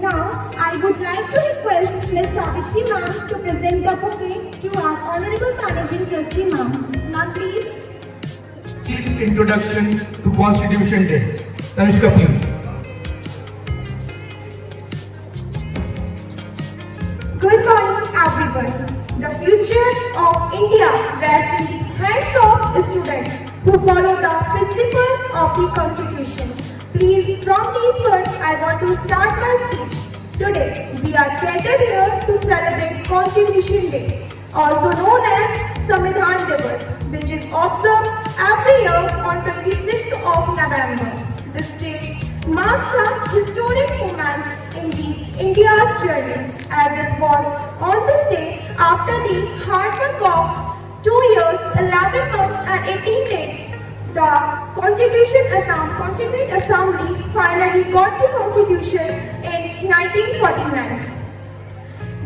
Now, I would like to request Ms. Savitri ma'am to present the bouquet to our Honorable Managing Trustee ma'am. Ma'am, please. Introduction to Constitution Day. Tanushka, please. Good morning, everyone. The future of India rests in the hands of students who follow the principles of the Constitution. Please, from these words, I want to start my speech. Today, we are gathered here to celebrate Constitution Day, also known as Samvidhan Divas, which is observed every year on 26th of November. This day marks a historic moment in India's journey, as it was on this day after the hard work of 2 years, 11 months and 18 days. The Constituent Assembly finally got the Constitution in 1949.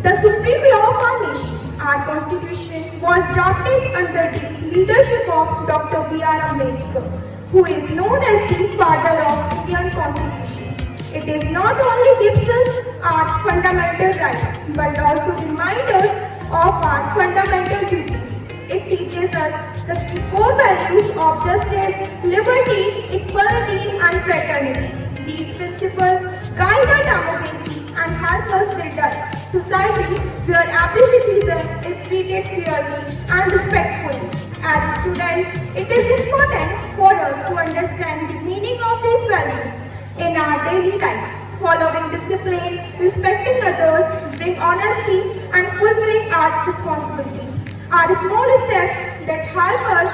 The supreme law of our nation, our Constitution, was drafted under the leadership of Dr. B.R. Ambedkar, who is known as the father of Indian Constitution. It is not only gives us our fundamental rights, but also reminds us of our fundamental duties. It teaches us the core values of justice, liberty, equality, and fraternity. These principles guide our democracy and help us build a society where every citizen is treated fairly and respectfully. As a student, it is important for us to understand the meaning of these values in our daily life. Following discipline, respecting others, bring honesty, and fulfilling our responsibilities are small steps that help us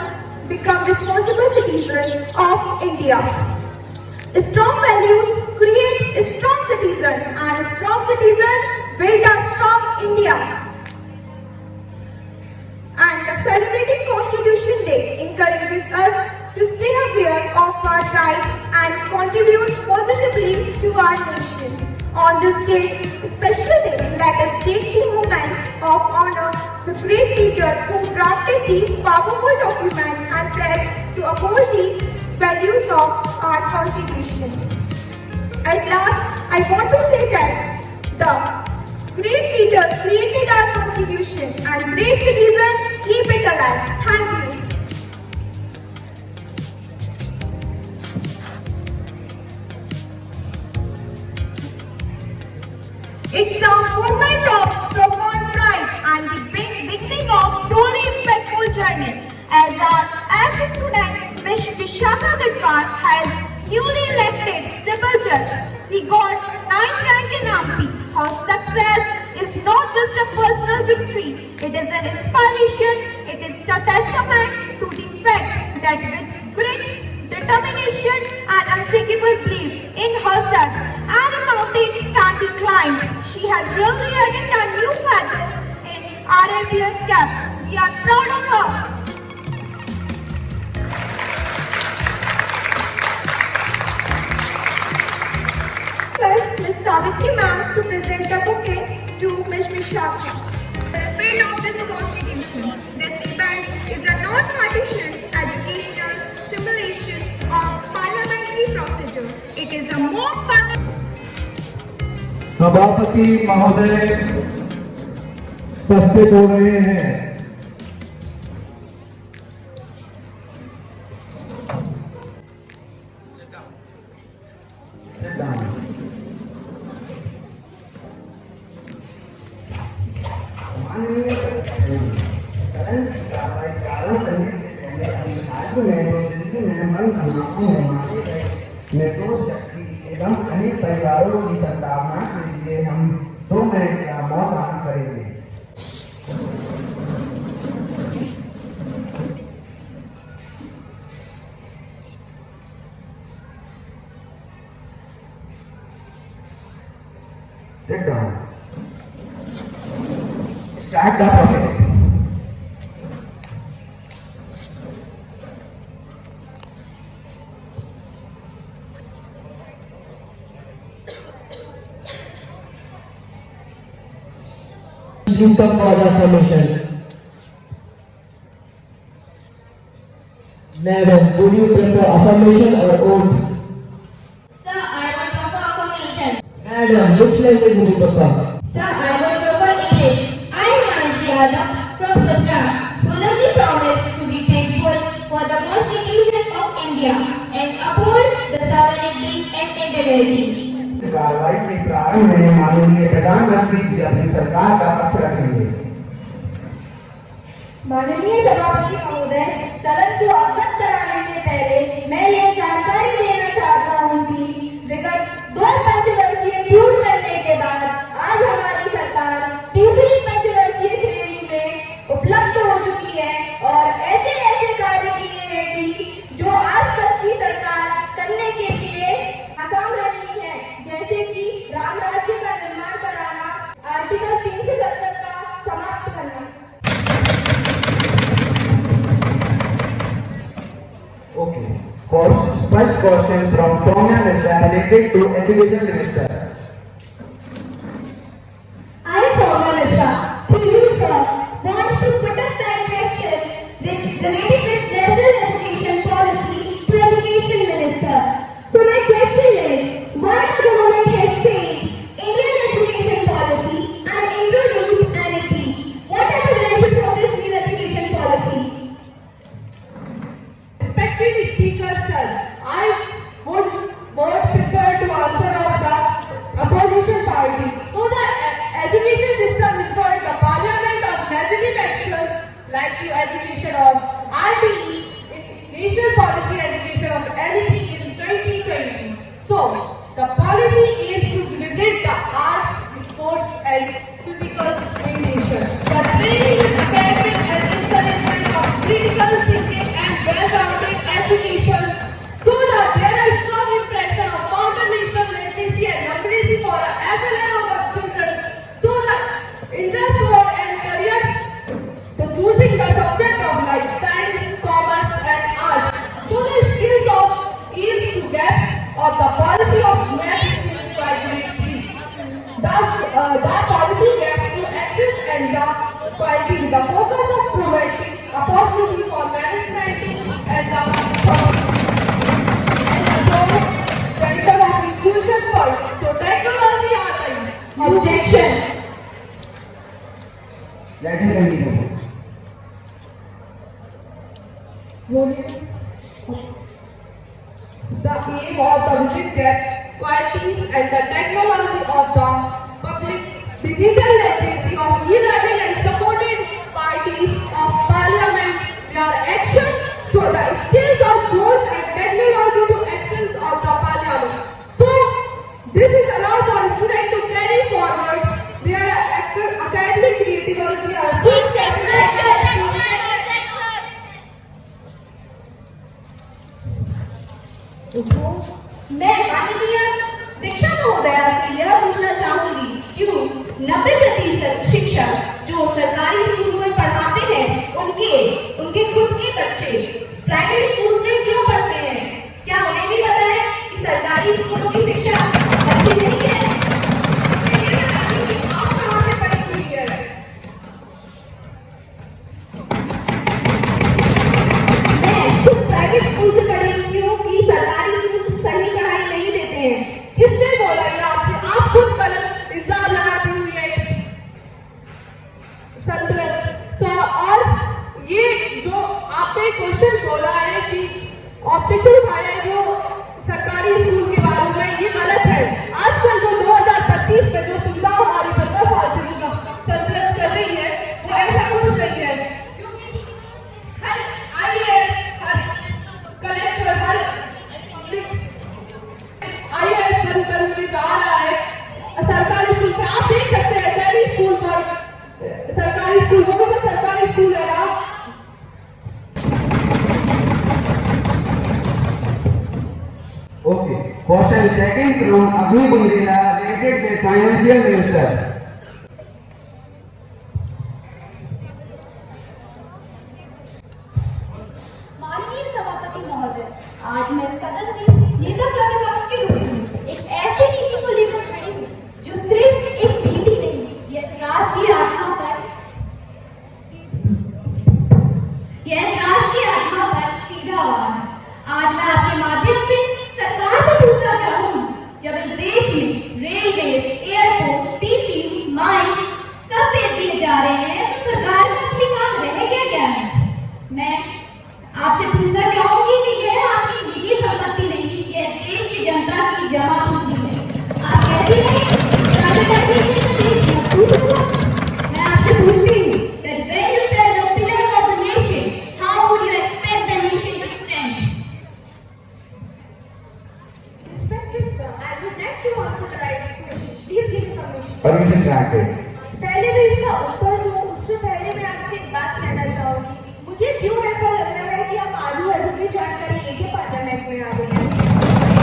become responsible citizens of India. Strong values create a strong citizen, and a strong citizen build a strong India. And celebrating Constitution Day encourages us to stay aware of our rights and contribute positively to our nation. On this day, special day, let us take the moment of honor the great leader who drafted the powerful document and pledged to uphold the values of our Constitution. At last, I want to say that the great leader created our Constitution and great citizen keep it alive. Thank you. It's a moment of profound pride and the beginning of truly impactful journey. As a student, Ms. Vishakha Gadkar has newly elected civil judge. She got 9th rank in MP. Her success is not just a personal victory. It is an inspiration. It is a testament to the fact that with great determination and unshakable belief in herself, any mountain can be climbed. She has really added a new facet in RIPS CAP. We are proud of her. First, Ms. Savitri ma'am to present the bouquet to Ms. Vishakha. The spirit of this Constitution. This event is a non-partisan educational simulation of parliamentary procedure. It is a more सभापति महोदय उपस्थित हो रहे हैं। एवं अनेक परिवारों की सद्भावना के लिए हम 2 मिनट का मौन धारण करेंगे। Sit down. Start the process. System for the solution. Madam, would you prefer affirmation or oath? Sir, I would prefer affirmation. Madam, Madam, which language would you prefer? Sir, I would prefer English. I am Manshi Yadav from Gujarat. Solemnly promise to be faithful for the Constitution of India and uphold the sovereignty and integrity. कार्रवाई के प्रारंभ में माननीय प्रधानमंत्री जी अपनी सरकार का पक्ष रखेंगे। माननीय सभापति महोदय, सदन को अवगत कराने से पहले मैं यह जानकारी देना चाहता हूं कि विगत 2 पंचवर्षीय पूर्ण करने के बाद आज हमारी सरकार तीसरी पंचवर्षीय श्रेणी में उपलब्ध हो चुकी है और ऐसे ऐसे कार्य किए हैं कि जो आज तक की सरकार करने के लिए नाकाम रही है, जैसे कि राम राज्य का निर्माण कराना, आर्टिकल 370 का समाप्त करना। Okay. First question from Soumya Mishra related to Education Minister. I, Soumya Mishra, to you, sir, wants to put up that question related with National Education Policy to Education Minister. So my question is, why the government has changed Indian education policy and introduced NEP? What are the benefits of this new education policy? Respected Speaker, sir, I would more prefer to answer of the opposition party. So the education system requires the parliament of legislative actions like the education of RTE, National Policy Education of NEP in 2020. So the policy aims to visit the arts, sports and physical education. The training in academic and encouragement of critical thinking and well-rounded education so that there is strong impression of counter-national literacy and numeracy for a FLN of our children so that interest for and careers to choosing the subject of like science, commerce and art. So the skills of aims to gaps of the policy of math skills by grade 3. Thus, that policy gaps to access and the quality with the focus of providing opportunity for management and the center of inclusion for so technology are Objection. Let him continue. The aim of the visit gaps, qualities and the technology of the public digital literacy of e-learning and supported parties of parliament, their action so the skills of those and technology to excel of the parliament. So this is allowed for students to carry forward their academic creativity and मैं माननीय शिक्षा महोदया से यह पूछना चाहूंगी क्यों 90% शिक्षक जो सरकारी स्कूल में पढ़ाते हैं उनके खुद के बच्चे प्राइवेट स्कूल में क्यों पढ़ते हैं? क्या उन्हें भी पता है कि सरकारी स्कूलों की शिक्षा अच्छी नहीं है? आप कहां से पढ़ी हुई है? मैं खुद प्राइवेट स्कूल से पढ़ी हुई हूँ कि सरकारी स्कूल सही पढ़ाई नहीं देते हैं। किसने बोला ये आपसे? आप खुद गलत इल्जाम लगाती हुई है और ये जो आपने क्वेश्चन बोला है कि ऑब्जेक्शन उठाया है जो सरकारी स्कूल के बारे में, ये गलत है। आजकल जो 2025 में जो सुविधा हमारी 15 साल से संतुलित कर रही है वो ऐसा कुछ नहीं है, क्योंकि हर IAS, हर कलेक्टर, हर IAS करने जा रहा है सरकारी स्कूल से। आप देख सकते हैं दिल्ली स्कूल पर सरकारी स्कूल, वो भी तो सरकारी स्कूल है ना। Okay. Question second from Abhi Bundela related with Financial Minister. माननीय सभापति महोदय, आज मैं सदन में नेता प्रतिपक्ष के रूप में एक ऐसी नीति को लेकर खड़ी हूँ जो सिर्फ एक नीति नहीं, यह राष्ट्र की आत्मा पर सीधा वार है। आज मैं आपके माध्यम से सरकार को पूछना चाहूँ, जब इस देश में railway, like to answer the right question. Please give permission. Permission granted. पहले मैं इसका उत्तर दूं उससे पहले मैं आपसे एक बात कहना चाहूंगी। मुझे क्यों ऐसा लग रहा है कि आप आधी अधूरी जानकारी लेके पार्लियामेंट में आ गए हैं?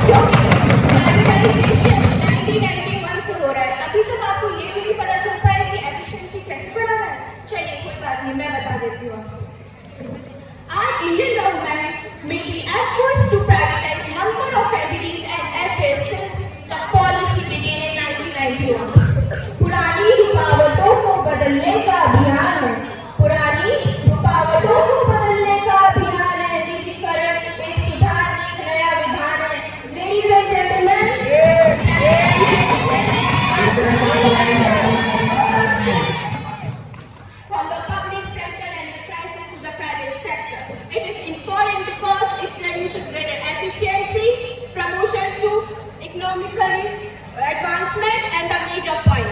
क्योंकि प्राइवेटाइजेशन 1991 से हो रहा है। अभी तक आपको ये भी नहीं पता चल पाया कि एफिशिएंसी कैसे बढ़ाना है। चलिए कोई बात नहीं, मैं बता देती हूँ आपको। Our Indian government made the efforts to privatize number of entities and assets since the policy began in 1991. पुरानी रुकावटों को बदलने का अभियान है। पुरानी रुकावटों को बदलने का अभियान है। निजीकरण एक सुधार, एक नया विधान है। Ladies and gentlemen, from the public sector enterprises to the private sector, it is important because it produces greater efficiency, promotion to economically advancement, and the major point,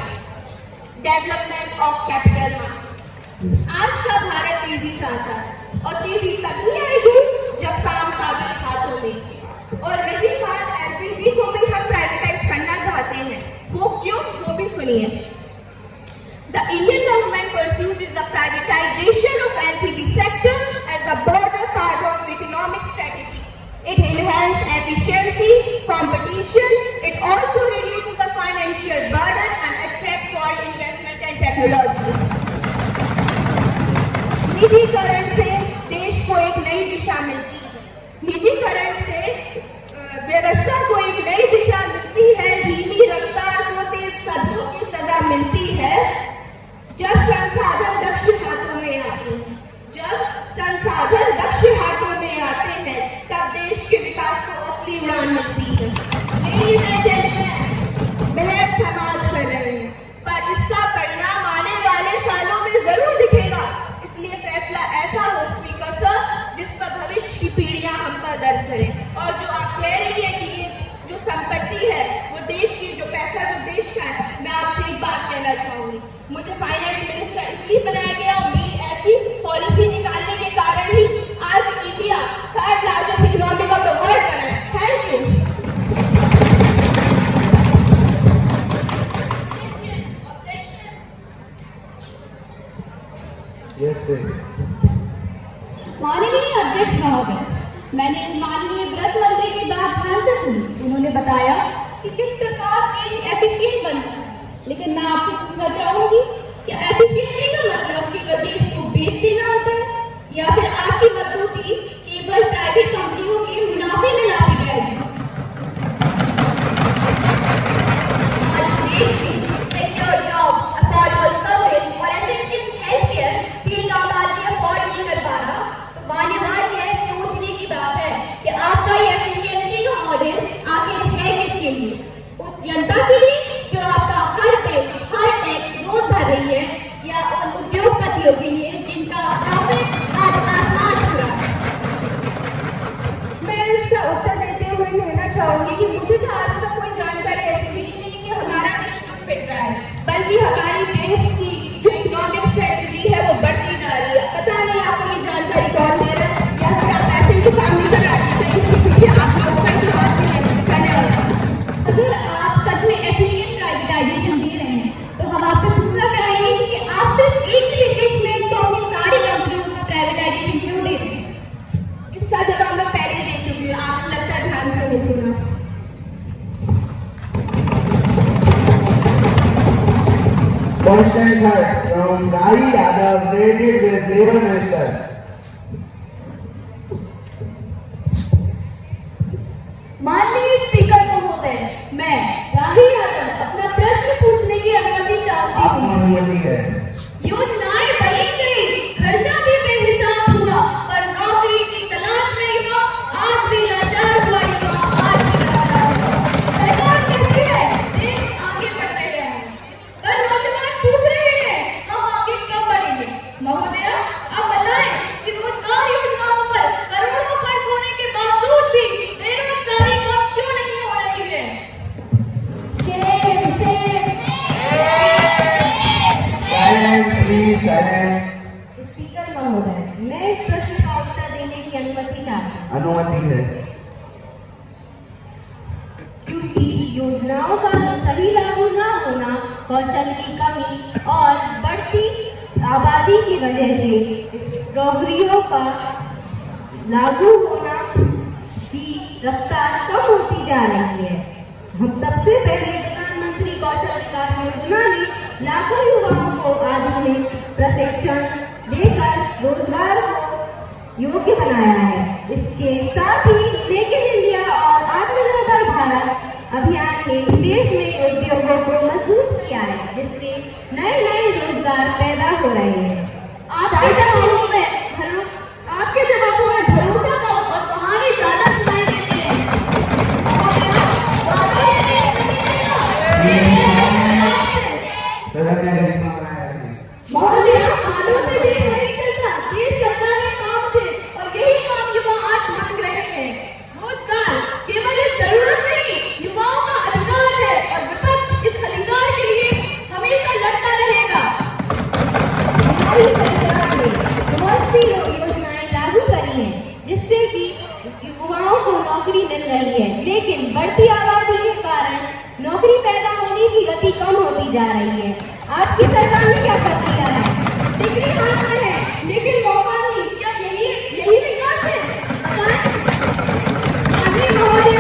development of capital market. आज का भारत तेजी चाहता है और तेजी तभी आएगी जब काम काबिल हाथों में। और रही बात एलपीजी को भी हम प्राइवेटाइज करना चाहते हैं, वो क्यों, वो भी सुनिए। The Indian government pursues the privatization of LPG sector as the broader part of economic strategy. It enhances efficiency, competition. It also reduces the financial burden and attracts foreign investment and technology. निजीकरण से देश को एक नई दिशा मिलती है। निजीकरण से व्यवस्था को एक नई दिशा मिलती है। धीमी रफ्तार को तेज कदमों की सजा मिलती है। जब संसाधन दक्ष हाथों में आते हैं, जब संसाधन दक्ष हाथों में आते हैं, तब देश के विकास को असली उड़ान मिलती है। Ladies and gentlemen, बहस समाज कर रहे हैं, पर इसका परिणाम आने वाले सालों में जरूर दिखेगा। इसलिए फैसला ऐसा हो स्पीकर सर, जिस पर भविष्य की पीढ़ियां हम पर दर्द करें। और जो आप कह रही है कि ये जो संपत्ति है वो देश की, जो पैसा जो देश का है, मैं आपसे एक बात कहना चाहूंगी। मुझे फाइनेंस मिनिस्टर इसलिए बनाया गया और मेरी ऐसी पॉलिसी निकालने के कारण ही आज India third largest economy of the world बना है। Thank you. Yes sir. माननीय अध्यक्ष महोदय, मैंने माननीय व्रत मंत्री की बात ध्यान से सुनी। उन्होंने बताया कि किस प्रकार देश एफिशिएंट बनता है, लेकिन मैं आपसे पूछना चाहूंगी कि एफिशिएंसी का मतलब कि देश को बेच देना होता है, या फिर आपकी मजबूती केवल प्राइवेट कंपनियों के मुनाफे में लाती जाएगी? आज देश में सिक्योर जॉब, अफोर्डेबल सर्विस और एफिशिएंट हेल्थ केयर भी आबादी अफोर्ड नहीं कर पा रहा, तो मान्यवर यह सोचने की बात है कि आपका ये एफिशिएंसी का मॉडल आखिर है किसके लिए? उस जनता के लिए जो आपका हर टैक्स रोज भर रही है, या उन उद्योगपतियों के लिए जिनका प्रॉफिट आज आसमान छू रहा है? मैं इसका उत्तर देते हुए कहना चाहूंगी कि मुझे तो आज तक कोई जानकारी ऐसी मिली नहीं कि हमारा देश खुद पिट रहा है, बल्कि हमारी देश की जो इकोनॉमिक स्ट्रेटजी है वो बढ़ती जा रही है। पता नहीं आपको ये जानकारी कौन दे रहा है, या फिर आप ऐसे ही काम नहीं कर रहे हैं, इसके पीछे आप लोगों का इतिहास भी है। धन्यवाद। अगर आप सच में एफिशिएंट प्राइवेटाइजेशन दे रहे हैं, तो हम आपसे पूछना चाहेंगे कि आप सिर्फ एक ही शिफ्ट में तो अपनी सारी कंपनियों का प्राइवेटाइजेशन क्यों दे रहे हैं? इसका जवाब मैं पहले दे चुकी हूँ, आपने लगता है ध्यान से नहीं सुना। Question third from Rai Yadav, related with Labour Minister. माननीय स्पीकर महोदय, मैं राही यादव अपना प्रश्न पूछने की अनुमति चाहती आपको हूँ। अनुमति है। योजनाएं बनी गई, खर्चा भी बेहिसाब हुआ, पर नौकरी की तलाश में युवा आज भी लाचार हुआ। आज भी लाचार हुआ। सरकार कहती है देश आगे बढ़ रहे हैं, पर नौजवान पूछ रहे हैं हम आगे कब बढ़ेंगे? महोदय, आप बताएं कि रोजगार योजनाओं पर करोड़ों खर्च होने के बावजूद भी बेरोजगारी कम क्यों नहीं हो रही है? Silence, please, silence. स्पीकर महोदय, मैं इस प्रश्न का उत्तर देने की अनुमति चाहती हूँ, अनुमति है। क्योंकि योजनाओं का सही लागू न होना, कौशल की कमी और बढ़ती आबादी की वजह से नौकरियों का लागू होना की रफ्तार कम होती जा रही है। हम सबसे पहले प्रधानमंत्री कौशल विकास योजना ने लाखों युवाओं को आधुनिक प्रशिक्षण देकर रोजगार को योग्य बनाया है। इसके साथ ही मेक इन इंडिया और आत्मनिर्भर भारत अभियान ने देश में उद्योगों को मजबूत किया है, जिससे नए नए रोजगार पैदा हो रहे हैं। आपके जवाबों में भरोसा का और कहानी ज्यादा सुनाई देते हैं। महोदय, हाथों से देश नहीं चलता, देश चलता है काम से, और यही काम युवा आज मांग रहे हैं। रोजगार केवल एक जरूरत नहीं, युवाओं का अधिकार है, और विपक्ष इस अधिकार के लिए हमेशा लड़ता रहेगा। हमारी सरकार ने बहुत सी योजनाएं लागू करी हैं, जिससे कि युवाओं को नौकरी मिल रही है, लेकिन बढ़ती आबादी के कारण नौकरी पैदा होने की गति कम होती जा रही है। आपकी सरकार ने क्या कर दिया है? डिग्री हाथ में है, लेकिन मौका नहीं। क्या यही विकास है? अरे महोदय,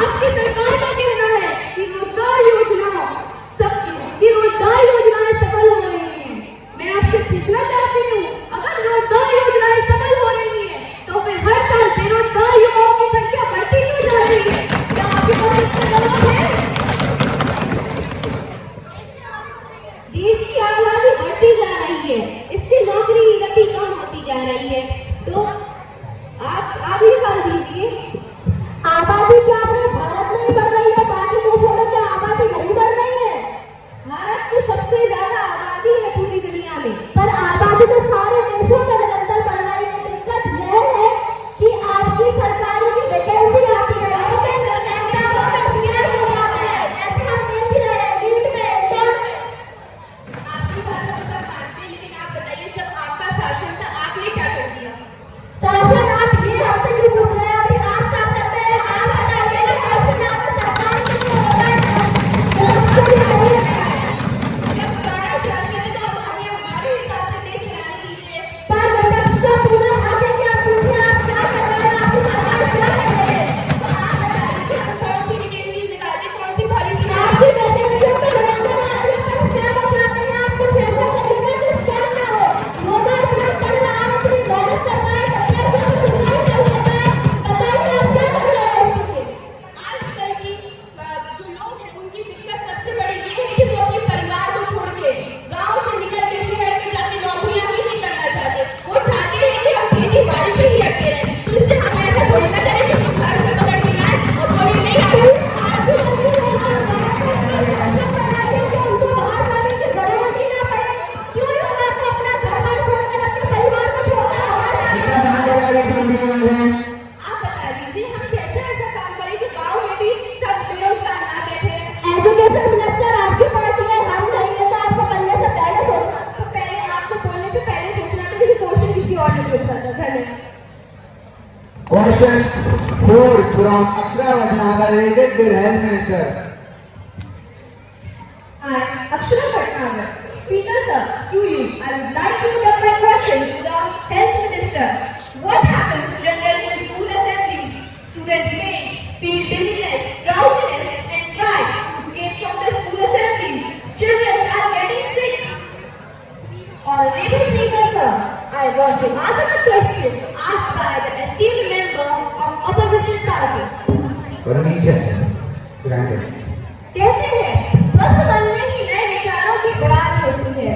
आपकी सरकार का कहना है कि रोजगार योजनाएं सफल हो रही हैं। मैं आपसे पूछना चाहती हूँ, अगर रोजगार योजनाएं सफल हो रही हैं, तो फिर हर साल बेरोजगार युवाओं की संख्या बढ़ती क्यों जा रही है? क्या आपके पास इसका जवाब है? देश की आबादी बढ़ती जा रही है, इससे नौकरी की गति कम होती जा रही है। तो आप ही कर दीजिए। आबादी क्या अपने भारत में ही बढ़ रही है? बाकी देशों में क्या आबादी नहीं बढ़ रही है? भारत की सबसे ज्यादा आबादी है पूरी दुनिया में। पर आबादी तो सारे देशों में निरंतर बढ़ रही है। दिक्कत यह है कि आपकी सरकारों की वैकेंसी आती है, ऐसे हम देख ही रहे हैं नीट में एग्जाम। आपकी बात हम सब मानते हैं, लेकिन आप बताइए, जब आपका शासन था आपने क्या कर दिया? शासन आप ये हमसे क्यों पूछ रहे हैं? अभी आप शासन में हैं, आप बताइए ना, शासन आपकी सरकार के लिए हो रहा है। जब हमारा शासन है तो हमें हमारे हिसाब से देश चलाने दीजिए। पर विपक्ष का पूरा हाथ है कि आप पूछिए आप क्या कर रहे हैं, आपकी सरकार क्या कर रही है? तो आप बताइए कि हम कौन सी वैकेंसी निकालते, कौन सी पॉलिसी आपकी वैकेंसियों को निरंतर आपके ऊपर स्कैम हो जाते हैं। आप कुछ ऐसा करेंगे कि स्कैम ना हो। लोगों इतना कर रहा है, इतनी मेहनत कर रहा है, बताइए आप क्या कर रहे हैं इसके लिए? आजकल की जो लोग हैं उनकी दिक्कत सबसे बड़ी ये है कि वो अपने परिवार को छोड़ के गांव से निकल के शहर में जाके नौकरियां भी नहीं करना चाहते। वो चाहते हैं कि हम खेती बाड़ी पे ही अटके रहें। तो इससे हम ऐसा थोड़ी ना करें कि हम घर से पकड़ के लाएं और बोले नहीं आए। आज भी उनको बाहर जाने की जरूरत ही ना पड़े। क्यों युवा को अपना घर-बार छोड़कर अपने परिवार को छोड़कर बाहर जाए? आप बता दीजिए, हम कैसे ऐसा काम करें जो गाँव में भी सब बेरोजगार ना बैठे। एजुकेशन मिनिस्टर आपकी पार्टी है, हम नहीं है, तो आपको बनने से पहले सोचना। तो पहले आपको बोलने से पहले सोचना था कि क्वेश्चन किसी और ने पूछा था। धन्यवाद। Question 4 from Akshara Bhatnagar related to Health Minister. I, Akshara Bhatnagar, Speaker sir, through you, I would like to put up my question to the Health Minister. What happens generally in school assemblies? Student remains, feel dizziness, drowsiness, and try to escape from the school assemblies. Children are getting sick. Honorable Speaker sir, I want to answer the question asked by the esteemed member of opposition party. Permission granted. कहते हैं स्वस्थ मन में ही नए विचारों की उड़ान होती है,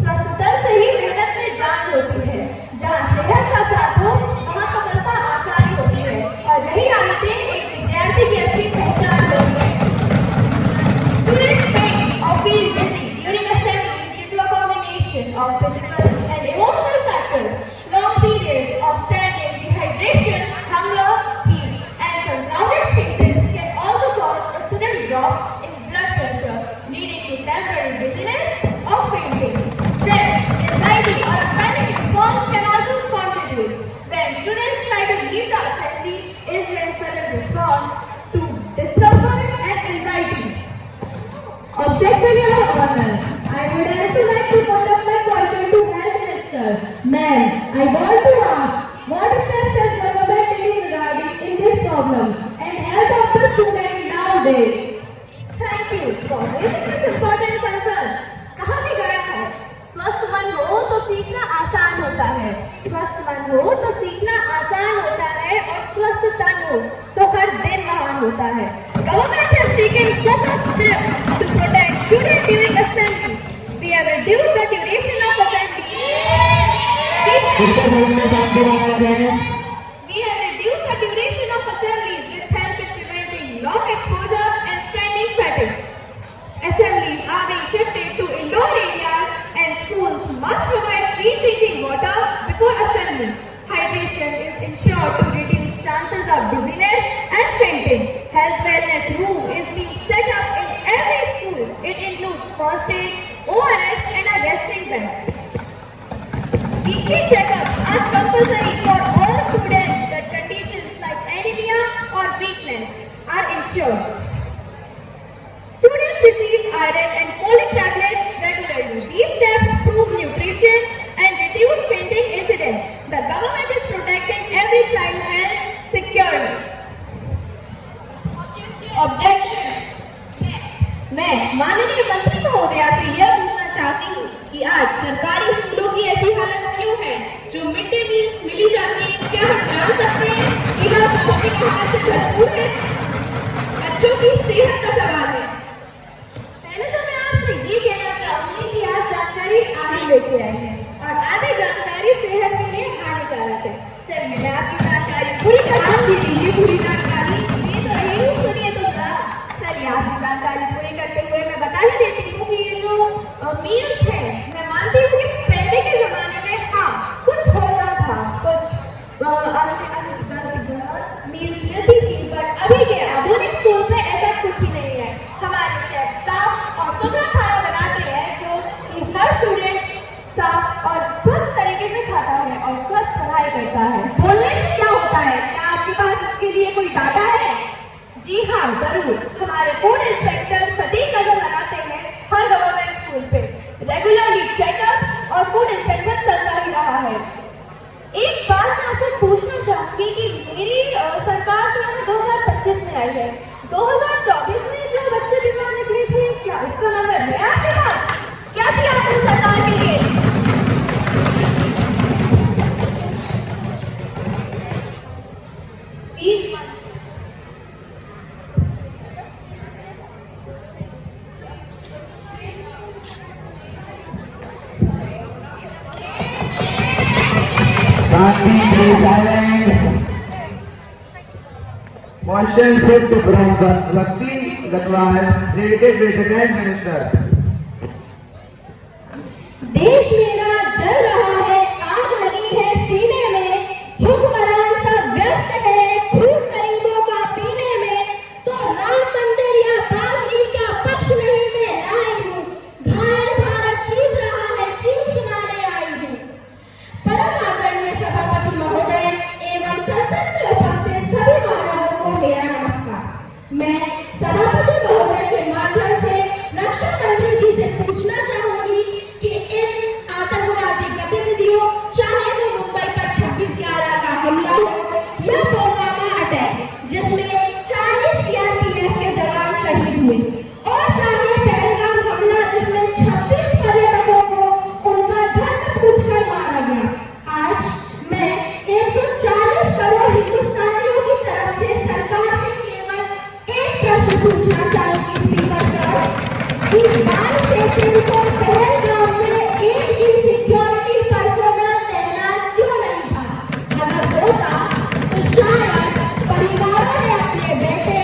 स्वस्थ तन से ही मेहनत में जान होती है। जहाँ सेहत का साथ हो वहाँ सफलता आसानी होती है, और यही आदतें एक विद्यार्थी की असली पहचान होती है। Students may or feel busy during assemblies due to a combination of physical and emotional factors. Long periods of standing, dehydration, hunger, heat, and some crowded spaces can also cause a sudden drop in blood pressure. I want to ask, what steps is government taking regarding in this problem and health of the student nowadays? Thank you for raising this important concern. कहाँ भी गया है, स्वस्थ मन हो तो सीखना आसान होता है, स्वस्थ मन हो तो सीखना आसान होता है और स्वस्थ तन हो तो हर दिन महान होता है. Government has taken focused steps to protect students during assembly. We have reduced the duration of assembly. We have reduced the duration of assemblies, which help in preventing long exposure and standing fatigue. Assemblies are being shifted to indoor areas and schools must provide free drinking water before assembly. Hydration is ensured to reduce chances of dizziness and fainting. Health wellness room is being set up in every school. It includes first aid, ORS and a resting bed. Weekly checkups are compulsory for all students that conditions like anemia or weakness are ensured. Students receive iron and folic tablets regularly. These steps improve nutrition and reduce fainting incidents. The government is protecting every child's health securely. Objection. मैं माननीय मंत्री महोदया से यह पूछना चाहती हूँ कि आज सरकारी स्कूलों की ऐसी हालत क्यों है जो मिड डे मील्स मिली जाती है. क्या हम जान सकते हैं कि वह पौष्टिक आहार से भरपूर है? बच्चों की सेहत का सवाल है. पहले तो मैं आपसे ये कहना चाहूंगी कि आप जानकारी आगे लेके आए हैं और आगे जानकारी सेहत के लिए हानिकारक है. चलिए मैं आपकी जानकारी पूरी तरह से दीजिए. पूरी जानकारी ये तो रही, सुनिए तो जरा. चलिए आपकी जानकारी पूरी करते हुए मैं बता ही देती हूँ कि ये जो मील्स है, मैं मानती हूँ कि पहले के जमाने में हाँ कुछ होता था, कुछ मील्स मिलती थी, बट अभी के आधुनिक स्कूल में ऐसा कुछ भी नहीं है. हमारे शेफ साफ और सुथरा खाना बनाते हैं जो कि हर स्टूडेंट साफ और स्वस्थ तरीके से खाता है और स्वस्थ पढ़ाई करता है. बोलने से क्या होता है? क्या आपके पास इसके लिए कोई डाटा है? जी हाँ जरूर. हमारे फूड इंस्पेक्टर सटीक नजर लगाते हैं हर गवर्नमेंट स्कूल पे. रेगुलरली चेकअप और फूड इंस्पेक्शन चलता ही रहा है. एक बात मैं आपको पूछना चाहूंगी कि मेरी सरकार जो है 2025 में आई है, 2024 में जो बच्चे बीमार निकले थे, क्या इसका नंबर है आपके पास? क्या किया आपने सरकार के लिए? Question put from Bhakti Gatwal, related with the Prime Minister. देश मेरा जल रहा है, आग लगी है सीने में, हुक्मरान सब व्यस्त है खून गरीबों का पीने में, तो राम मंदिर या बागी का पक्ष नहीं मैं लाई हूँ, घायल भारत चीज रहा है, चीज सुनाने आई हूँ. परम आदरणीय सभापति महोदय एवं संसद में उपस्थित सभी महानुभावों को मेरा नमस्कार. मैं सभापति महोदय के माध्यम से रक्षा मंत्री जी से पूछना चाहूंगी कि इन आतंकवादी गतिविधियों, चाहे वो मुंबई पर 26/11 का हमला हो या पुलवामा अटैक जिसमें 40 सीआरपीएफ के जवान शहीद हुए, और चाहे पहलगाम हमला जिसमें 26 पर्यटकों को उनका धर्म पूछकर मारा गया, आज मैं 140 करोड़ हिंदुस्तानियों की तरफ से सरकार से केवल एक प्रश्न पूछना चाहूंगी स्पीकर साहब कि 22 से 3 पहलगाम में एक भी सिक्योरिटी पर्सनल तैनात क्यों नहीं था? अगर होता तो शायद परिवारों ने अपने बेटे,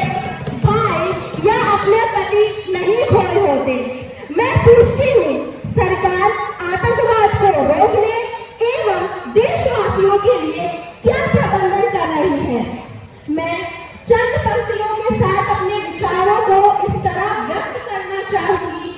भाई या अपने पति नहीं खोए होते. मैं पूछती हूँ, सरकार आतंकवाद को रोकने एवं देशवासियों के लिए क्या प्रबंधन कर रही है? मैं चंद पंक्तियों के साथ अपने विचारों को इस तरह व्यक्त करना चाहूंगी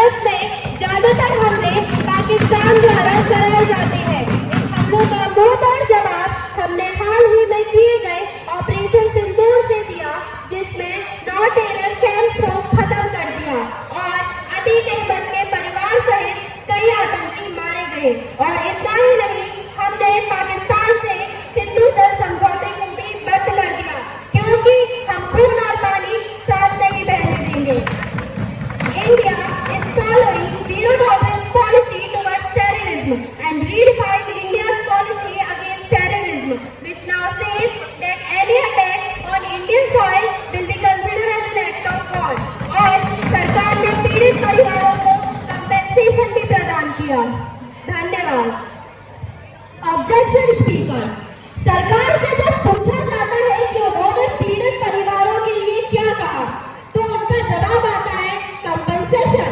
भारत में ज्यादातर हमले पाकिस्तान द्वारा कराए जाते हैं। इन हमलों का मुंहतोड़ जवाब हमने हाल ही में किए गए ऑपरेशन सिंदूर से दिया, जिसमें 9 टेरर कैंप्स को खत्म कर दिया और अतीक अहमद के परिवार सहित कई आतंकी मारे गए। और इतना ही नहीं, हमने पाकिस्तान से सिंधु जल समझौते को भी बंद कर दिया, क्योंकि हम खून और पानी साथ नहीं बहने देंगे। India is following zero tolerance policy towards terrorism and redefined India's policy against terrorism, which now says that any attack on Indian soil will be considered as an act of war. और सरकार ने पीड़ित परिवारों को compensation भी प्रदान किया। धन्यवाद। Objection speaker. सरकार से जब पूछा जाता है कि उन्होंने पीड़ित परिवारों के लिए क्या कहा, तो उनका जवाब आता है कंपेंसेशन।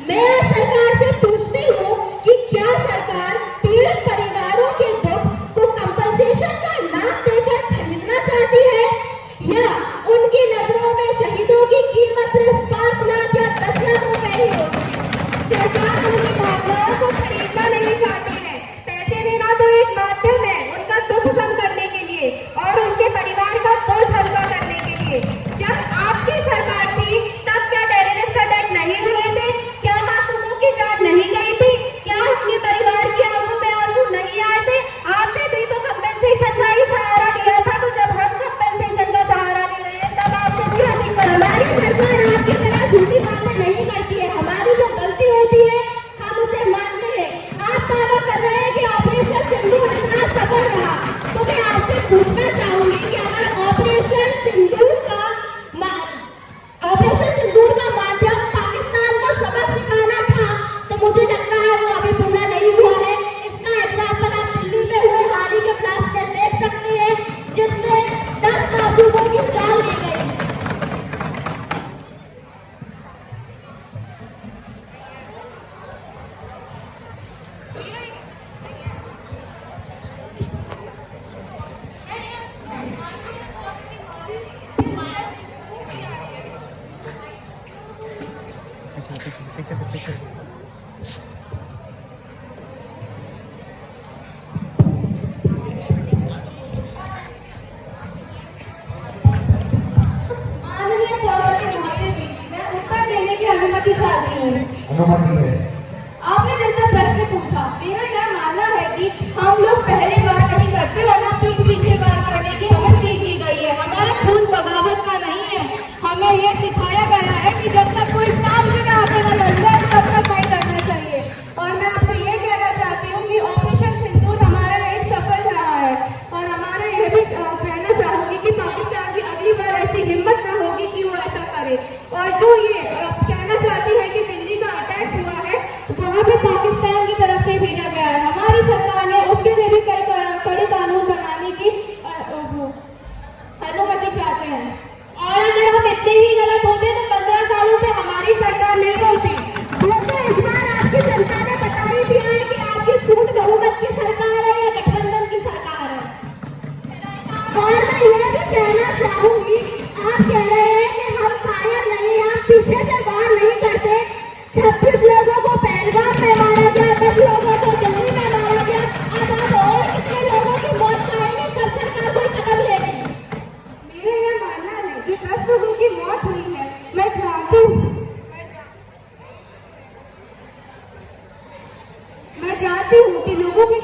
मैं सरकार से पूछती हूँ कि क्या सरकार पीड़ित परिवारों के दुख को कंपेंसेशन का नाम देकर खरीदना चाहती है, या उनकी नजरों में शहीदों की कीमत सिर्फ 5 लाख या 10 लाख रुपए ही होती है? सरकार उनकी भावनाओं को खरीदना नहीं चाहती है। पैसे देना तो एक माध्यम है उनका दुख कम करने के लिए और उनके परिवार का बोझ हल्का करने के लिए। जब आपकी सरकार थी तब क्या टेररिस्ट अटैक नहीं हुए थे? क्या मासूमों की जान नहीं गई थी? क्या अपने परिवार की आंखों में आंसू नहीं आए थे? आपने भी तो कंपेंसेशन का ही सहारा लिया था, तो जब हम कंपेंसेशन का सहारा ले रहे हैं तब आपको भी अधिक। हमारी सरकार आपकी तरह झूठी बातें नहीं करती है। हमारी जो गलती होती है हम उसे मानते हैं। आप दावा कर रहे हैं कि ऑपरेशन सिंदूर इतना सफल रहा, तो मैं आपसे पूछना चाहूंगी कि अगर ऑपरेशन सिंदूर का माध्यम पाकिस्तान को सबक सिखाना था, तो मुझे लगता है वो अभी पूरा नहीं हुआ है। इसका एग्जाम्पल आप दिल्ली में हुए हाल ही के ब्लास्ट से देख सकते हैं, जिसमें 10 मासूमों की जान ली गई। अनुमति चाहती हूँ। अनुमति है। आपने जैसा प्रश्न पूछा, मेरा यह मानना है कि हम लोग पहले बार नहीं करते और ना पीठ पीछे बार करने की हमें सीखी गई है। हमारा खून बगावत का नहीं है। हमें यह सिखाया गया है कि जब तक कोई सामने ना आके ना लड़ जाए तब तक नहीं करना चाहिए। और मैं आपसे ये कहना चाहती हूँ कि ऑपरेशन सिंदूर हमारे लिए सफल रहा है, और हमारा यह भी कहना चाहूंगी कि पाकिस्तान की अगली बार ऐसी हिम्मत ना होगी कि वो ऐसा करे। और जो ये कहना चाहती है कि दिल्ली का अटैक हुआ है, वहाँ पे पाकिस्तान की तरफ से भेजा गया है। हमारी सरकार ने उसके लिए भी कड़े कानून बनाने की अनुमति चाहते हैं। और अगर हम इतने ही गलत होते तो 15 सालों से हमारी सरकार नहीं बोलती। दोस्तों, इस बार आपकी जनता ने बता ही दिया है कि आपकी फूट बहुमत की सरकार है या गठबंधन की सरकार है। और मैं यह भी कहना चाहूंगी, आप कह रहे हैं कि हम कायर नहीं, हम पीछे से वार नहीं करते। 26 लोगों को पहलगाम में मारा गया, 10 लोगों को दिल्ली में मारा गया। अब आप और कितने लोगों की मौत चाहेंगे जब सरकार कोई कदम लेगी? मेरा यह मानना है कि 10 लोगों की मौत हुई है। मैं जानती हूँ कि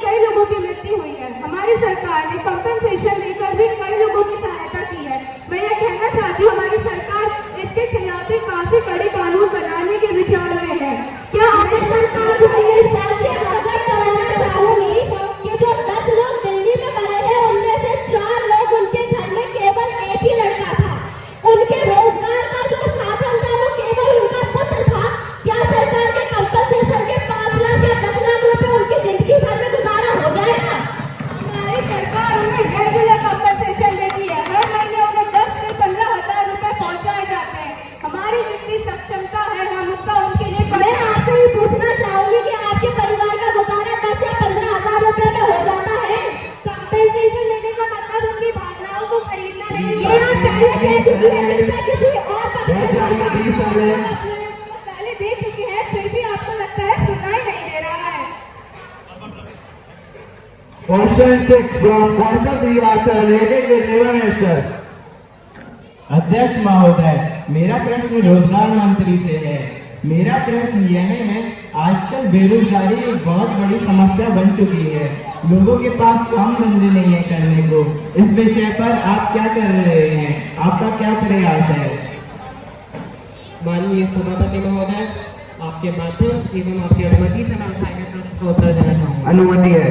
कई लोगों की मृत्यु हुई है। हमारी सरकार ने कंपेंसेशन देकर भी कई लोगों की सहायता की है। मैं ये कहना चाहती हूँ, हमारी सरकार इसके खिलाफ भी काफी कड़े कानून बनाने के विचार में है। क्या आपकी सरकार को ये शांति अवगत कराना चाहूंगी कि जो 10 लोग दिल्ली में मरे हैं, उनमें से 4 लोग उनके घर में केवल एक ही लड़का था। उनके रोजगार का जो साधन था वो केवल उनका पुत्र था। क्या सरकार के कंपेंसेशन के 5 लाख या 10 लाख रुपए उनकी जिंदगी भर में गुजारा हो जाएगा? हमारी सरकार उन्हें रेगुलर कंपेंसेशन देती है। हर महीने उन्हें 10 से 15 हजार रुपए पहुंचाए जाते हैं। हमारी जितनी सक्षमता है हम उतना उनके लिए। मैं आपसे ही पूछना चाहूंगी कि आपके परिवार का गुजारा 10 या 15 हजार रुपए में हो जाता है? कंपेंसेशन देने का मतलब उनकी भावनाओं को खरीदना नहीं है। ये आप पहले कह चुकी है, किसी और पहले दे चुकी है, फिर भी Question 6 from Kaustubh Srivastava related with Labour Minister. अध्यक्ष महोदय, मेरा प्रश्न रोजगार मंत्री से है। मेरा प्रश्न यह है, आजकल बेरोजगारी एक बहुत बड़ी समस्या बन चुकी है। लोगों के पास काम धंधे नहीं है करने को। इस विषय पर आप क्या कर रहे हैं? आपका क्या प्रयास है? माननीय सभापति महोदय, आपके माध्यम एवं आपकी अनुमति से मैं उठाए गए प्रश्न का उत्तर देना चाहूँगा। अनुमति है।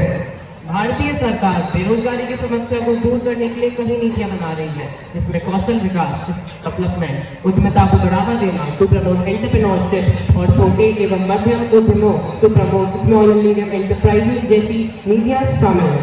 भारतीय सरकार बेरोजगारी की समस्या को दूर करने के लिए कई नीतियां बना रही है, जिसमें कौशल विकास, डेवलपमेंट, उद्यमिता को बढ़ावा देना, टू प्रमोट एंटरप्रेन्योरशिप और छोटे एवं मध्यम उद्यमों to promote small and medium enterprises जैसी नीतियां शामिल है।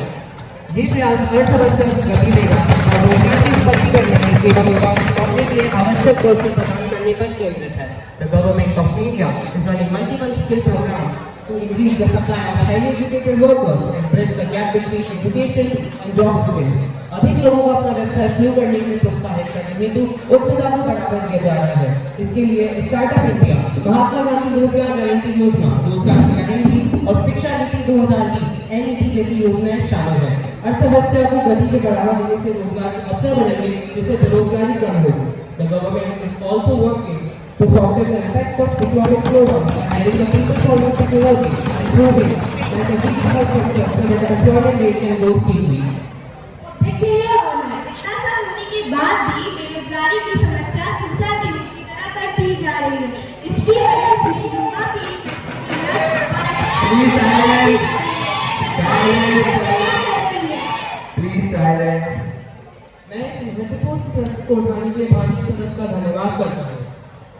ये प्रयास अर्थव्यवस्था को गति देगा और रोजगार की उत्पत्ति करने एवं युवाओं के लिए आवश्यक कौशल प्रदान करने पर केंद्रित है। The government of India is running multiple skill programs to increase the supply of highly educated workers and bridge the gap between education and job skills. अधिक लोगों को अपना व्यवसाय शुरू करने के लिए प्रोत्साहित करने हेतु उद्यमिता को बढ़ावा दिया जा रहा है। इसके लिए स्टार्टअप इंडिया, महात्मा गांधी रोजगार गारंटी योजना, रोजगार की गारंटी और शिक्षा नीति 2020 NEP जैसी योजनाएं शामिल हैं। अर्थव्यवस्था को गति के बढ़ावा देने से रोजगार के अवसर बढ़ेंगे, जिससे बेरोजगारी कम होगी। The government is also working to soften the impact of economic slowdown by hiring the people forward technology and proving that the weak infrastructure so that the employment rate can grow steeply. इतना सब होने के बाद भी बेरोजगारी की समस्या सुरसा की की तरह बढ़ती जा रही है। इसकी वजह से युवा पीढ़ी Please silence. Please silence. मैं इस महत्वपूर्ण प्रश्न को उठाने के लिए भारतीय सदस्य का धन्यवाद करता हूँ।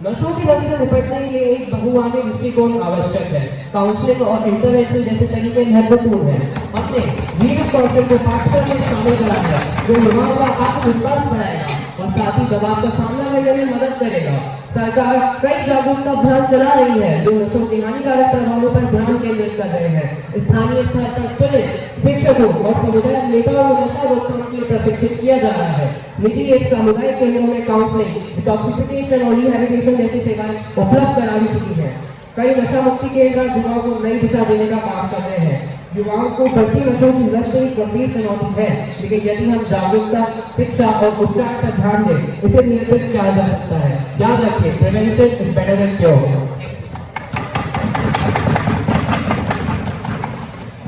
नशों की लत से निपटने के लिए एक बहुआयामी दृष्टिकोण आवश्यक है। काउंसलिंग और इंटरवेंशन जैसे तरीके महत्वपूर्ण हैं। हमने जीवित कौशल को पाठ्यक्रम में शामिल करा है, जो युवाओं का आत्मविश्वास बढ़ाएगा और साथ ही दबाव का सामना करने में मदद करेगा। सरकार कई जागरूकता अभियान चला रही है, जो नशों के हानिकारक प्रभावों पर ध्यान केंद्रित कर रहे हैं। स्थानीय स्तर पर पुलिस, शिक्षकों और समुदाय नेताओं को नशा रोकथाम के लिए प्रशिक्षित किया जा रहा है। निजी एक सामुदायिक केंद्रों में काउंसलिंग, डिटॉक्सिफिकेशन और रिहैबिलिटेशन जैसी सेवाएं उपलब्ध कराई चुकी हैं। कई नशा मुक्ति केंद्र युवाओं को नई दिशा देने का काम कर रहे हैं। युवाओं को बढ़ती नशों की लत से एक गंभीर चुनौती है, लेकिन यदि हम जागरूकता, शिक्षा और उपचार पर ध्यान दें, इसे नियंत्रित किया जा सकता है। याद रखें, prevention is better than cure.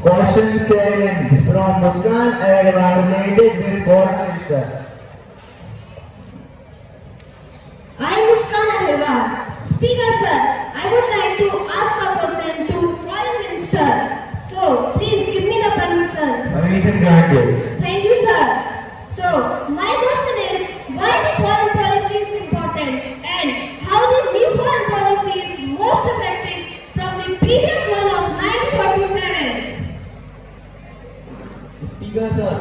Question 7 from Muskan Agarwal related with Foreign Minister. I am Muskan Agarwal. Speaker sir, I would like to ask a question to Foreign Minister. So, please give me the permission. Permission granted. Thank you, sir. So, my question is, why the foreign policy is important and how the new foreign policy is most effective from the previous one of 1947? Speaker sir,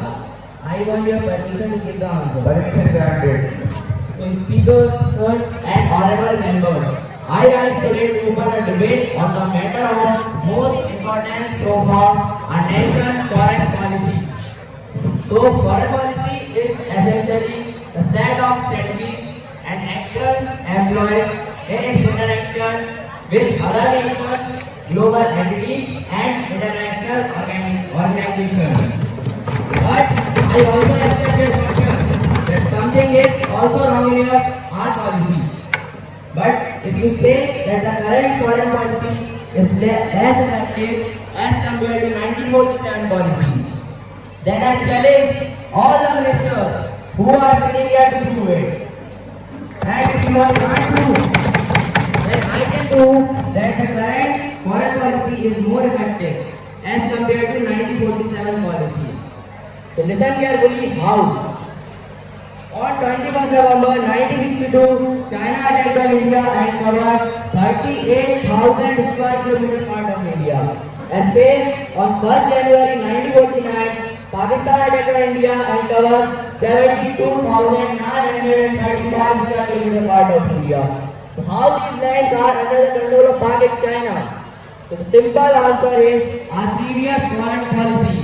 I want your permission to give the answer. Permission granted. So, Speaker sir and honorable members, I rise today to open a debate on the matter of most important so far, our nation's foreign policy. So, foreign policy is essentially the set of strategies and actions employed in its interaction with other nations, global entities, and international organizations. But I also accept your question that something is also wrong in your our policy. But if you say that the current foreign policy is less effective as compared to 1947 policy, then I challenge all the ministers who are sitting here to prove it. And if you are not true, then I can prove that the current foreign policy is more effective as compared to 1947 policy. So listen carefully how. On 21st November 1962, China attacked on India and covered 38,000 square kilometer part of India. As same on 1st January 1949, Pakistan attacked on India and covered 72,935 square kilometer part of India. So how these lands are under the control of Pakistan, China? So the simple answer is our previous foreign policy.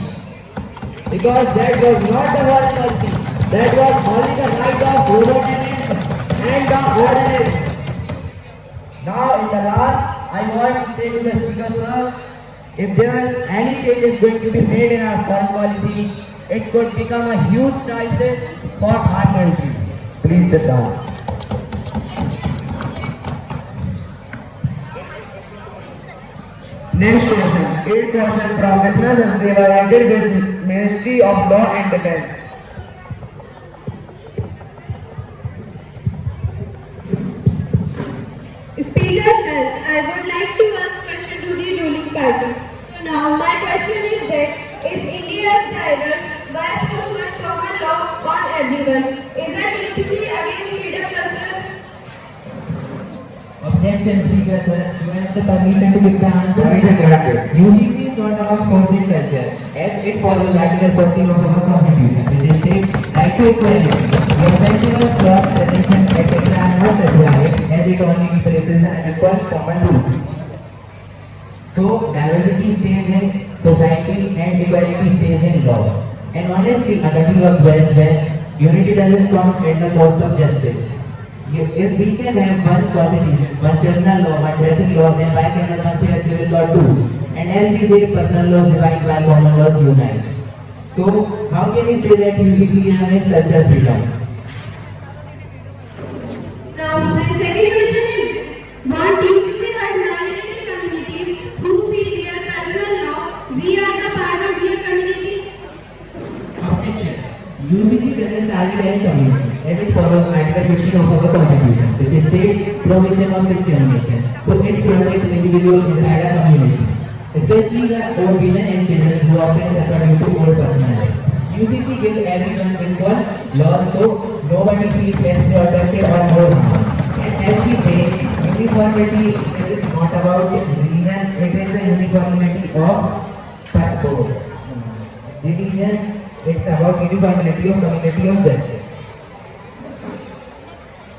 Because that was not the foreign policy. That was only the right of government and the ordinance. Now in the last, I want to say to the Speaker sir, If there is any changes going to be made in our foreign policy, it could become a huge crisis for our country. Please sit down. Next question. 8 questions from Krishna Sachdeva ended with Ministry of Law and Defense. Speaker sir, I would like to ask question to the ruling party. So now my question is that if India's drivers were enforcement common law on everyone, is that UCC against freedom culture? Objection, Speaker sir. You have the permission to give the answer. Permission granted. UCC is not about forcing culture, as it follows Article 14 of our Constitution, which states right to equality. The offensive of fraud, pretension, etc. are not required, as it only replaces an equal common rule. So diversity stays in society and equality stays in law. And honestly, nothing works well when unity doesn't come at the cost of justice. If we can have one constitution, one criminal law, one traffic law, then why cannot one fair civil law too? And as we say, personal laws divide while common laws unite. So how can we say that UCC is against cultural freedom? Now my second question is, what UCC has minority communities who feel their personal law, we are the part of their community? Objection. UCC doesn't target any community, as it follows Article 15 of our Constitution, which states prohibition of discrimination. So it protects individuals inside a community, especially the old women and children who often suffer due to old personality. UCC gives everyone equal laws, so nobody feels less protected or more harmed. And as we say, uniformity is not about religion; it is a uniformity of religion. It's about uniformity of community of justice.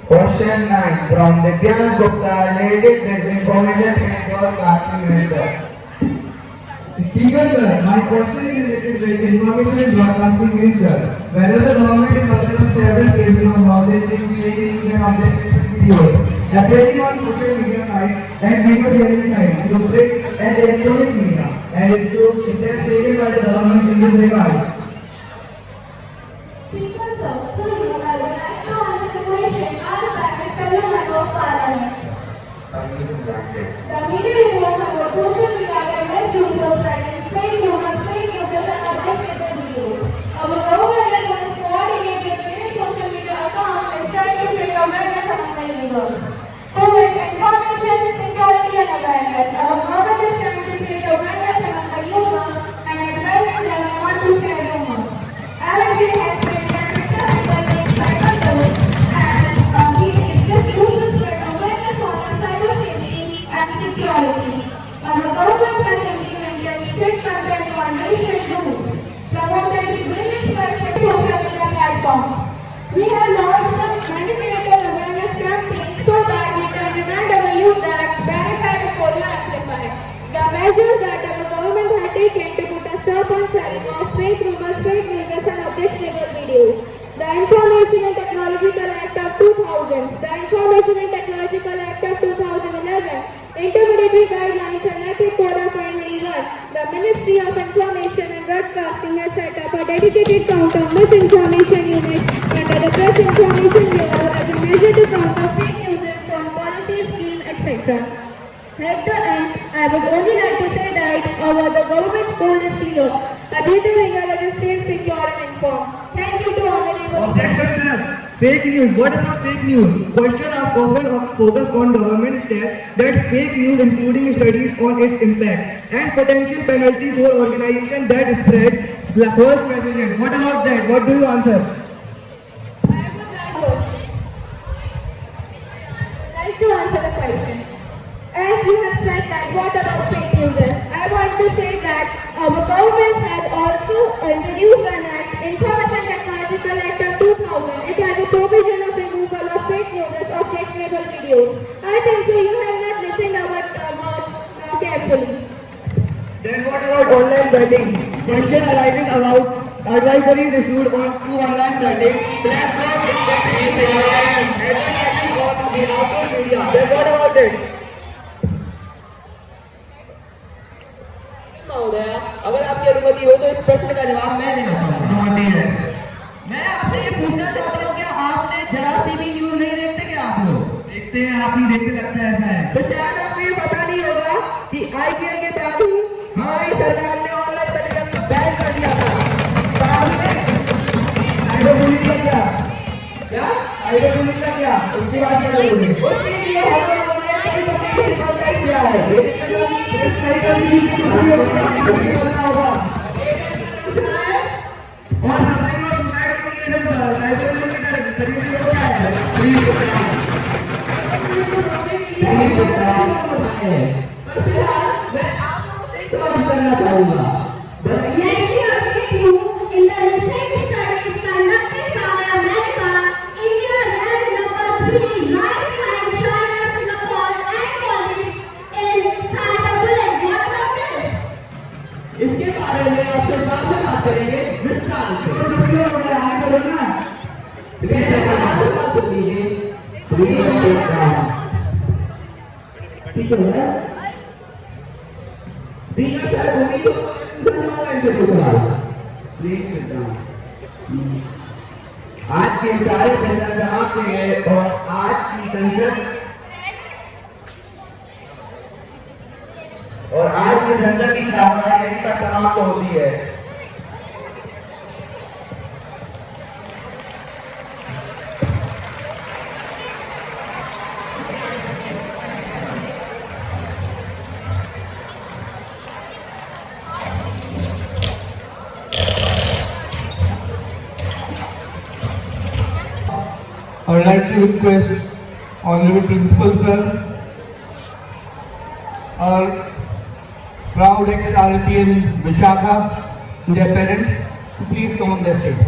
Question 9 from Divyansh Gupta related with information and broadcasting minister. Speaker sir, my question is related with information and broadcasting minister. Whether the government is aware of several cases of knowledge in creating and objective videos, appearing on social media sites and video sharing sites to print and electronic media, and it's so steps taken by the government in this regard. Speaker sir, through you, I would like to answer the question asked by my fellow member of parliament. The media reports about social media and misuse of spreading fake rumors, fake news and unrelated videos. Our government has coordinated various social media accounts and trying to create awareness among the users. Through information, security and awareness, our government is trying to create awareness among the users and advising them not to share rumors. LSD has been protected against cyber threats and he is just used to spread awareness on cyber safety and security. Our government has implemented strict content moderation rules, promoted the millions by social media platforms. We have launched a manipulated awareness campaign so that we can remind our youth that verify before you amplify. The measures that our government had taken to put a stop on sharing of fake rumors, fake news and objectionable videos. The Information and Technological Act of 2000, the Information and Technological Act of 2011, Intermediary Guidelines and Ethics Code of 2021. The Ministry of Information and Broadcasting has set up a dedicated counter misinformation unit under the Press Information Bureau as a measure to counter fake news from policy, scheme, etc. At the end, I would only like to say that the government's goal is clear. Everything we are is safe, secure and informed. Thank you to honorable. Objection sir. Fake news. What about fake news? Question of often focused on government stats that fake news including studies on its impact and potential penalties for organizations that spread false messages. What about that? What do you answer? I would like to answer the question. As you have said that what about fake news? I want to say that our government has also introduced an act, Information Technological Act of 2000. It has a provision of removal of fake news of questionable videos. I think so you have not listened our carefully. Then what about online betting? Question arising about advisories issued on to online betting platforms in outdoor media. Then what about it? जवाब मैं देना चाहूंगा। Naughty है। मैं आपसे ये पूछना चाहता हूँ कि आपने जरा सी भी न्यूज नहीं देखते क्या आप लोग? देखते हैं, आप ही देखते लगता है ऐसा है। तो शायद आपको ये पता नहीं होगा कि IPL के साथ ही हमारी सरकार ने ऑनलाइन बेटिंग को बैन कर दिया था। पर आपने हाइड्रोपोनिक्स का क्या? क्या? हाइड्रोपोनिक्स का क्या? उसकी बात क्या करोगे? उसके लिए हम लोगों ने कई कंपनी से कॉन्टैक्ट किया है। कई कंपनी से छुट्टी होगी, आपको भी बोलना होगा। और सप्लाई और सुसाइड एप्लीकेशन हाइड्रोपोनिक्स के तरीके से क्या है? प्लीज पर फिलहाल मैं आप लोगों से एक सवाल करना चाहूंगा। बताइए In the recent studies conducted by America, India ranked number 3 right behind China, Singapore and Maldives in cyberbullying. What about this? इसके बारे में आपसे बाद में बात करेंगे विस्तार से। ठीक है ना? बीना सर होगी तो प्लीज सिट डाउन। आज के सारे प्रश्न समाप्त हो गए और आज की संसद की कार्यवाही यहीं पर समाप्त होती है। I would like to request Honorable Principal Sir, our proud ex-RPN Vishakha, and their parents to please come on the stage.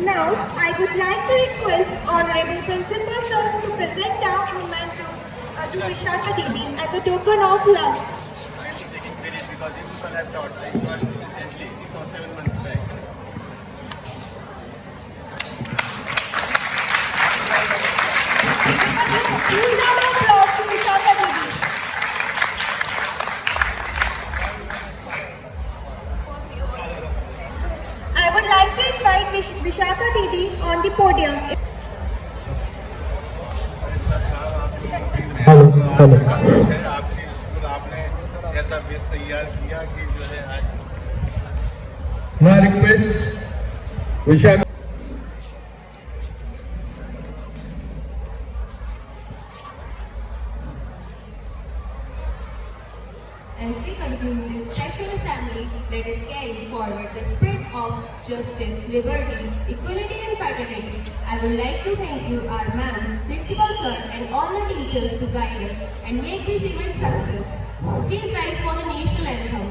Now, I would like to request Honorable Principal Sir to present our memento to Vishakha Didi as a token of love. Because you people have taught, like one recently, 6 or 7 months back. Huge round of applause to Vishakha Didi. I would like to invite Vishakha Didi on the podium. आपने ऐसा base तैयार किया कि जो है आज Now I request Vishakha. As we conclude this special assembly, let us carry forward the spirit of justice, liberty, equality and fraternity. I would like to thank you, our ma'am, principal sir and all the teachers to guide us and make this event success. Please rise for the national anthem.